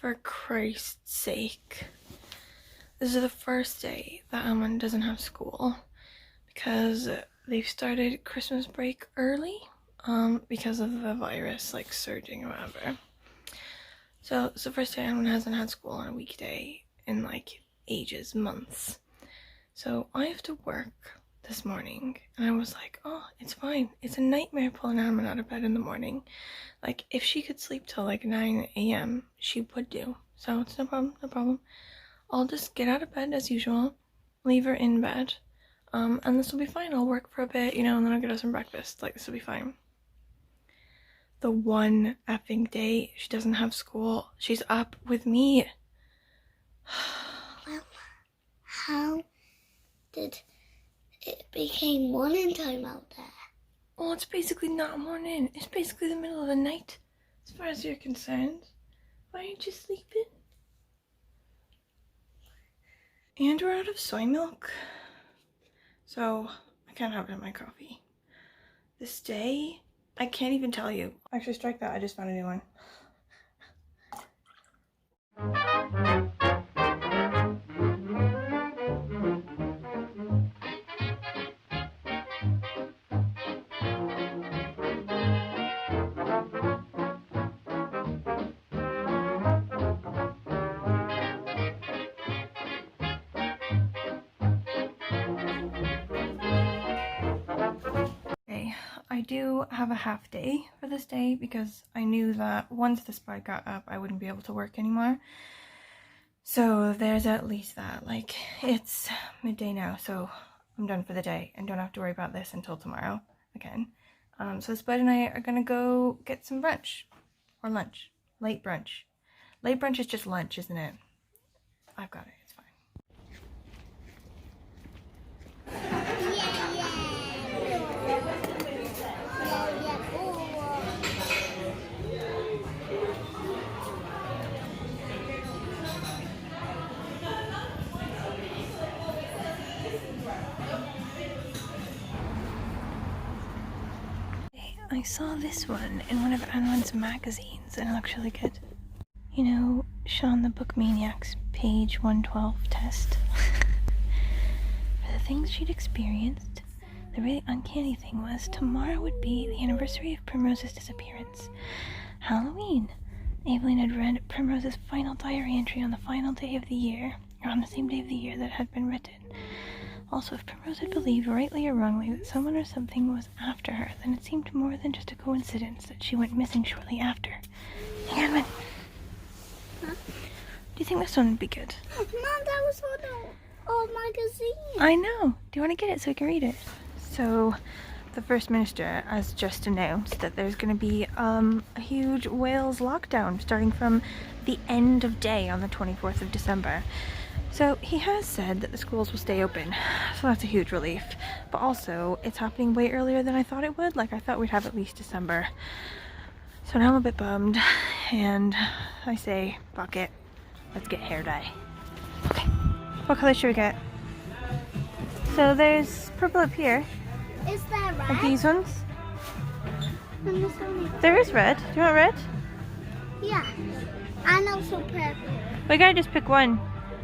For Christ's sake. This is the first day that Ammon doesn't have school because they've started Christmas break early because of the virus like surging or whatever. So it's the first day Ammon hasn't had school on a weekday in like ages, months. So I have to work this morning and I was like, oh, it's fine. It's a nightmare pulling Ammon out of bed in the morning. Like if she could sleep till like 9 a.m. she would do. So it's no problem. I'll just get out of bed as usual, leave her in bed, and this will be fine. I'll work for a bit, and then I'll get her some breakfast. Like, this will be fine. The one effing day she doesn't have school, she's up with me. Well, how did it become morning time out there? Well, it's basically not morning. It's basically the middle of the night, as far as you're concerned. Why aren't you sleeping? And we're out of soy milk, so I can't have it in my coffee. This day, I can't even tell you. Actually, strike that. I just found a new one. I do have a half day for this day because I knew that once the spike got up, I wouldn't be able to work anymore. So there's at least that. Like, it's midday now, so I'm done for the day and don't have to worry about this until tomorrow again. So Spud and I are gonna go get some brunch. Or lunch. Late brunch. Late brunch is just lunch, isn't it? I've got it. It's fine. I saw this one in one of Anwan's magazines and it looks really good. You know, Sean the Book Maniac's page 112 test. For the things she'd experienced, the really uncanny thing was tomorrow would be the anniversary of Primrose's disappearance. Halloween. Evelyn had read Primrose's final diary entry on the final day of the year, or on the same day of the year that had been written. Also, if Primrose had believed, rightly or wrongly, that someone or something was after her, then it seemed more than just a coincidence that she went missing shortly after. Hang on, huh? Do you think this one would be good? Mom, that was on an old magazine. I know. Do you want to get it so we can read it? So, the First Minister has just announced that there's going to be a huge Wales lockdown starting from the end of day on the 24th of December. So he has said that the schools will stay open, so that's a huge relief. But also, it's happening way earlier than I thought it would. Like, I thought we'd have at least December. So now I'm a bit bummed, and I say, fuck it, let's get hair dye. Okay, what color should we get? So there's purple up here. Is there red? Like these ones? And this one? There is red. Do you want red? Yeah, and also purple. We gotta just pick one.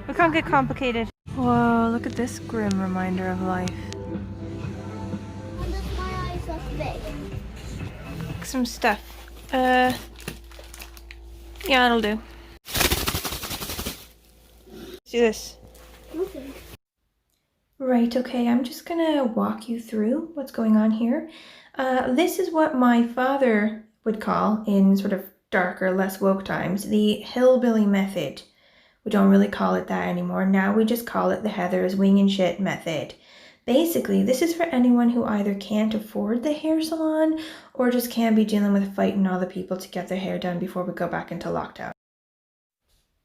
We can't get complicated. Whoa, look at this grim reminder of life. And my eyes are big. Some stuff. Yeah, that'll do. Let's do this. Okay. Right, okay, I'm just gonna walk you through what's going on here. This is what my father would call, in sort of darker, less woke times, the hillbilly method. We don't really call it that anymore. Now we just call it the Heather's wing and shit method. Basically, this is for anyone who either can't afford the hair salon or just can't be dealing with fighting all the people to get their hair done before we go back into lockdown.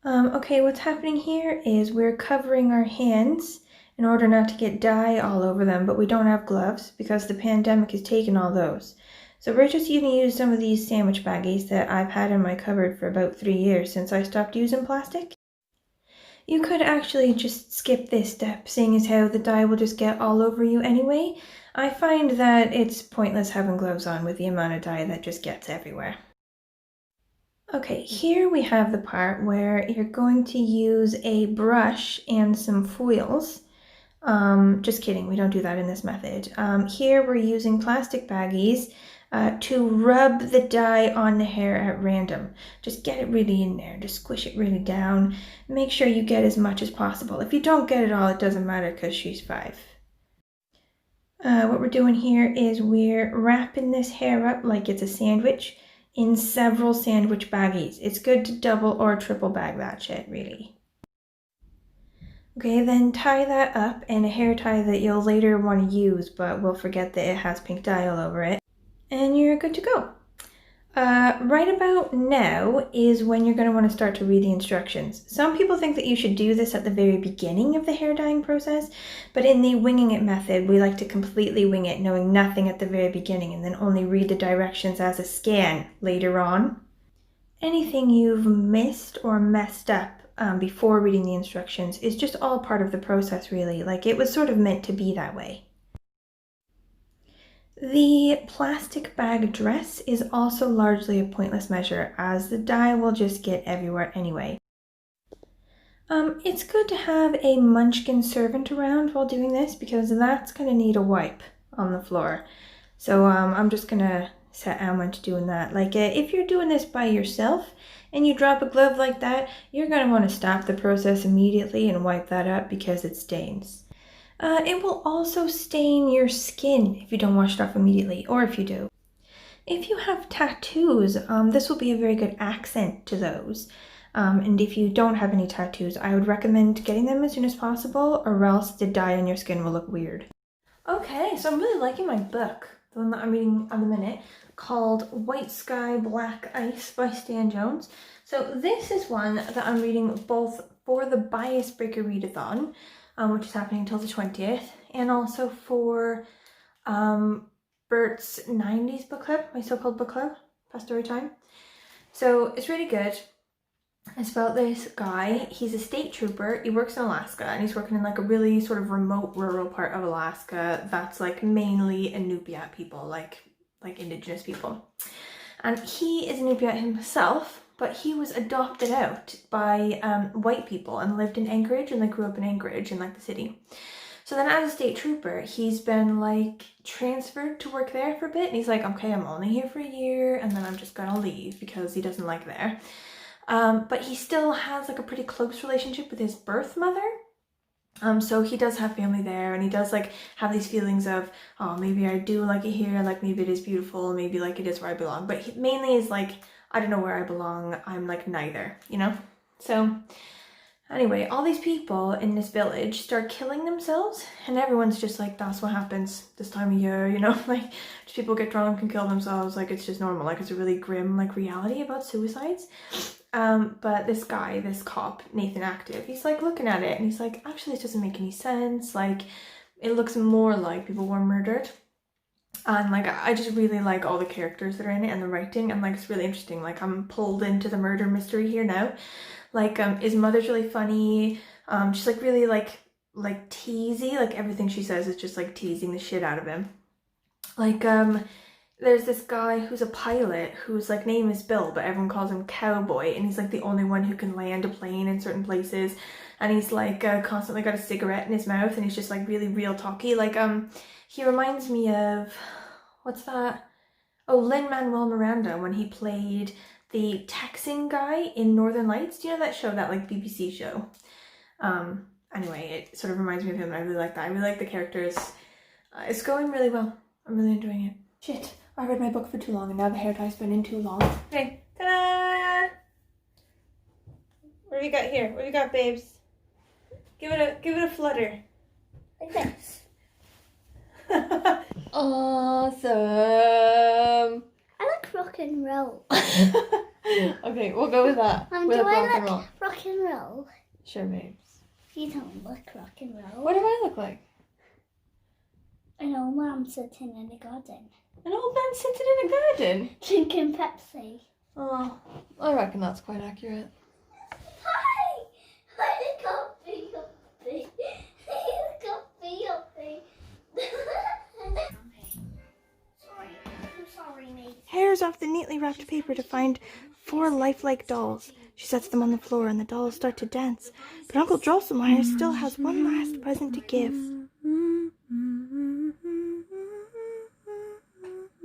Okay, what's happening here is we're covering our hands in order not to get dye all over them, but we don't have gloves because the pandemic has taken all those. So we're just going to use some of these sandwich baggies that I've had in my cupboard for about 3 years since I stopped using plastic. You could actually just skip this step, seeing as how the dye will just get all over you anyway. I find that it's pointless having gloves on with the amount of dye that just gets everywhere. Okay, here we have the part where you're going to use a brush and some foils. Just kidding, we don't do that in this method. Here we're using plastic baggies to rub the dye on the hair at random. Just get it really in there, just squish it really down. Make sure you get as much as possible. If you don't get it all, it doesn't matter because she's 5. What we're doing here is we're wrapping this hair up like it's a sandwich in several sandwich baggies. It's good to double or triple bag that shit, really. Okay, then tie that up in a hair tie that you'll later want to use, but will forget that it has pink dye all over it. And you're good to go. Right about now is when you're going to want to start to read the instructions. Some people think that you should do this at the very beginning of the hair dyeing process, but in the winging it method, we like to completely wing it, knowing nothing at the very beginning, and then only read the directions as a scan later on. Anything you've missed or messed up before reading the instructions is just all part of the process, really. Like, it was sort of meant to be that way. The plastic bag dress is also largely a pointless measure, as the dye will just get everywhere anyway. It's good to have a munchkin servant around while doing this, because that's going to need a wipe on the floor. So I'm just going to set Alma to doing that. Like, if you're doing this by yourself and you drop a glove like that, you're going to want to stop the process immediately and wipe that up because it stains. It will also stain your skin if you don't wash it off immediately, or if you do. If you have tattoos, this will be a very good accent to those. And if you don't have any tattoos, I would recommend getting them as soon as possible, or else the dye on your skin will look weird. Okay, so I'm really liking my book, the one that I'm reading at the minute, called White Sky, Black Ice by Stan Jones. So this is one that I'm reading both for the Bias Breaker Readathon, which is happening until the 20th, and also for Bert's 90s book club, my so-called book club, past story time. So it's really good. It's about this guy. He's a state trooper. He works in Alaska, and he's working in like a really sort of remote rural part of Alaska that's like mainly Inupiat people, like indigenous people. And he is Inupiat himself, but he was adopted out by white people and lived in Anchorage, and like grew up in Anchorage in like the city. So then as a state trooper, he's been like transferred to work there for a bit, and he's like, okay, I'm only here for a year and then I'm just gonna leave because he doesn't like there. But he still has like a pretty close relationship with his birth mother. So he does have family there, and he does like have these feelings of, oh, maybe I do like it here, like maybe it is beautiful, maybe like it is where I belong. But he mainly is like, I don't know where I belong, I'm like neither, you know? So anyway, all these people in this village start killing themselves, and everyone's just like, that's what happens this time of year, you know? Like, just people get drunk and kill themselves, like it's just normal. Like, it's a really grim like reality about suicides. But this guy, this cop, Nathan Active, he's like looking at it and he's like, actually this doesn't make any sense. Like, it looks more like people were murdered. And like, I just really like all the characters that are in it and the writing, and like it's really interesting. Like, I'm pulled into the murder mystery here now. Like, his mother's really funny. She's like really like teasy. Like, everything she says is just like teasing the shit out of him. Like, there's this guy who's a pilot whose like name is Bill, but everyone calls him Cowboy, and he's like the only one who can land a plane in certain places, and he's like constantly got a cigarette in his mouth, and he's just like really real talky. Like, he reminds me of, what's that? Oh, Lin-Manuel Miranda, when he played the Texan guy in Northern Lights. Do you know that show, that like BBC show? Anyway, it sort of reminds me of him, and I really like that. I really like the characters. It's going really well. I'm really enjoying it. Shit, I read my book for too long, and now the hair tie's been in too long. Okay, ta-da! What have you got here? What have you got, babes? Give it a flutter. Like this. Awesome. I like rock and roll. Okay, we'll go with that. Do We'll I rock and roll. look rock and roll? Sure, babes. You don't look rock and roll. What do I look like? An old man sitting in the garden. An old man sitting in a garden? Drinking Pepsi. Oh, I reckon that's quite accurate. Hi! I got me uppy. He's got me uppy. Sorry. I'm sorry, mate. Hairs off the neatly wrapped paper to find 4 lifelike dolls. She sets them on the floor and the dolls start to dance. But Uncle Drosselmeyer still has one last present to give.